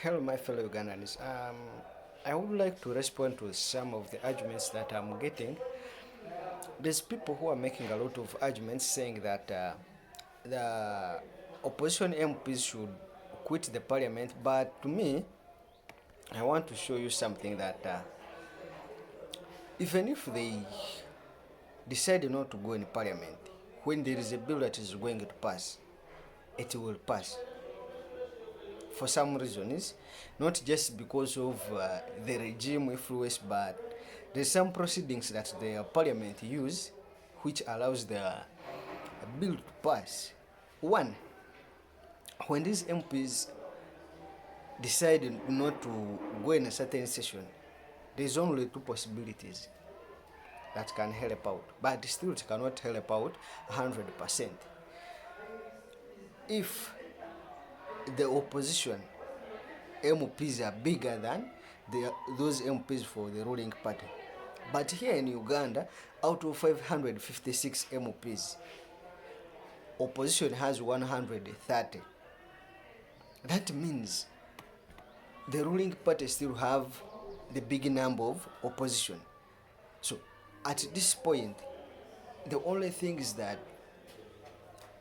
Hello, my fellow Ugandans. I would like to respond to some of the arguments that I'm getting. There's people who are making a lot of arguments saying that the opposition MPs should quit the parliament, but to me, I want to show you something that even if they decide not to go in parliament, when there is a bill that is going to pass, it will pass. For some reasons, not just because of the regime influence, but there's some proceedings that the parliament use which allows the bill to pass. One, when these MPs decide not to go in a certain session, there's only two possibilities that can help out, but still it cannot help out 100%. If the opposition MPs are bigger than those MPs for the ruling party. But here in Uganda, out of 556 MPs, opposition has 130. That means the ruling party still have the big number of opposition. So at this point, the only thing is that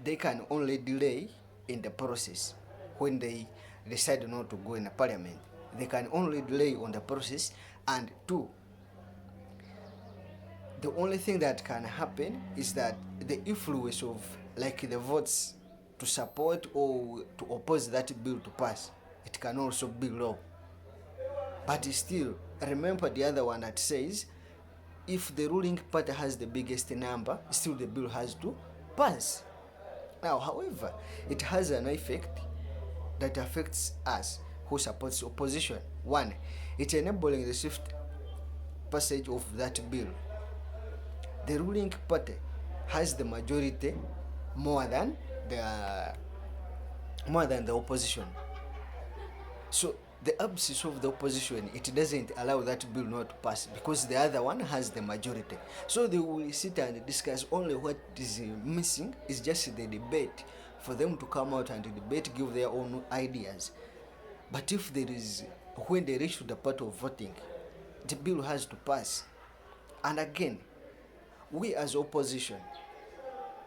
they can only delay in the process when they decide not to go in a parliament. They can only delay on the process, and two, the only thing that can happen is that the influence of like the votes to support or to oppose that bill to pass, it can also be low. But still, remember the other one that says if the ruling party has the biggest number, still the bill has to pass. Now, however, it has an effect that affects us who supports opposition. One, it's enabling the swift passage of that bill. The ruling party has the majority more than the opposition. So the absence of the opposition, it doesn't allow that bill not to pass because the other one has the majority. So they will sit and discuss. Only what is missing is just the debate, for them to come out and debate, give their own ideas. But if there is, when they reach to the part of voting, the bill has to pass. And again, we as opposition,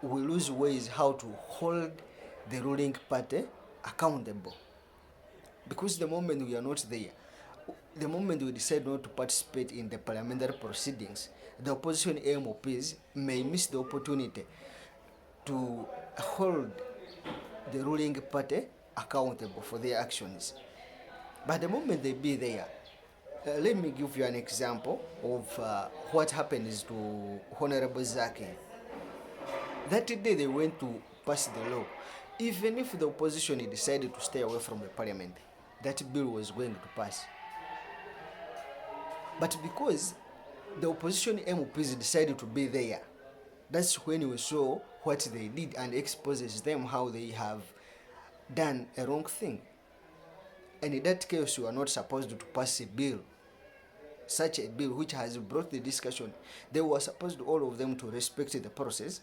we lose ways how to hold the ruling party accountable. Because the moment we are not there, the moment we decide not to participate in the parliamentary proceedings, the opposition MPs may miss the opportunity to hold the ruling party accountable for their actions. But the moment they be there, let me give you an example of what happened is to Honorable Zaki. That day they went to pass the law. Even if the opposition decided to stay away from the parliament, that bill was going to pass. But because the opposition MPs decided to be there, that's when we saw what they did and exposes them how they have done a wrong thing. And in that case, you are not supposed to pass a bill, such a bill which has brought the discussion. They were supposed, all of them, to respect the process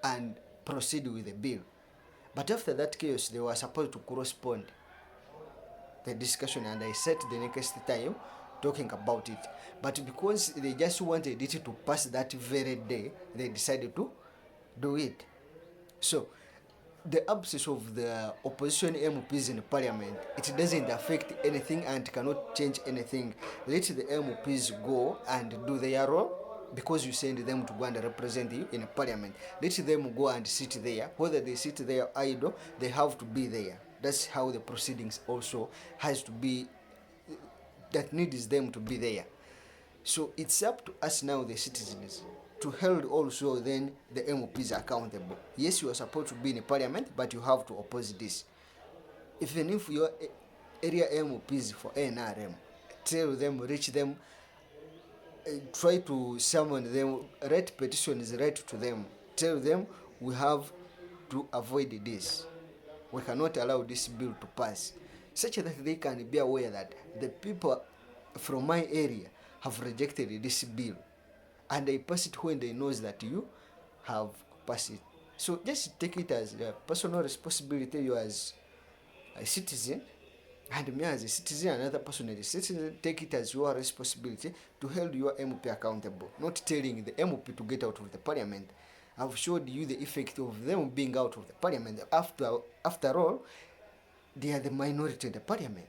and proceed with the bill. But after that chaos, they were supposed to correspond the discussion, and I set the next time talking about it. But because they just wanted it to pass that very day, they decided to do it. So the absence of the opposition MPs in the parliament, it doesn't affect anything and cannot change anything. Let the MPs go and do their role, because you send them to go and represent you in parliament. Let them go and sit there. Whether they sit there idle, they have to be there. That's how the proceedings also has to be, that needs them to be there. So it's up to us now, the citizens, to hold also then the MPs accountable. Yes, you are supposed to be in parliament, but you have to oppose this. Even if your area MPs for NRM, tell them, reach them, try to summon them, write petitions, write to them, tell them we have to avoid this. We cannot allow this bill to pass, such that they can be aware that the people from my area have rejected this bill, and they pass it when they know that you have passed it. So just take it as a personal responsibility, you as a citizen, And me as a citizen, another person as a citizen, take it as your responsibility to hold your MP accountable, not telling the MP to get out of the parliament. I've showed you the effect of them being out of the parliament. After all, they are the minority in the parliament.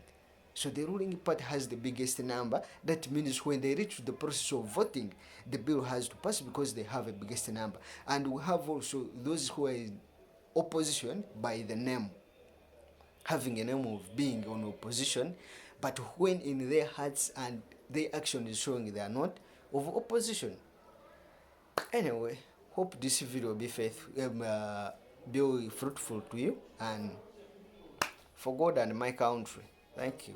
So the ruling party has the biggest number. That means when they reach the process of voting, the bill has to pass because they have a biggest number. And we have also those who are in opposition by the name, having a name of being on opposition, but when in their hearts and their action is showing they are not of opposition. Anyway, hope this video will be fruitful to you and for God and my country. Thank you.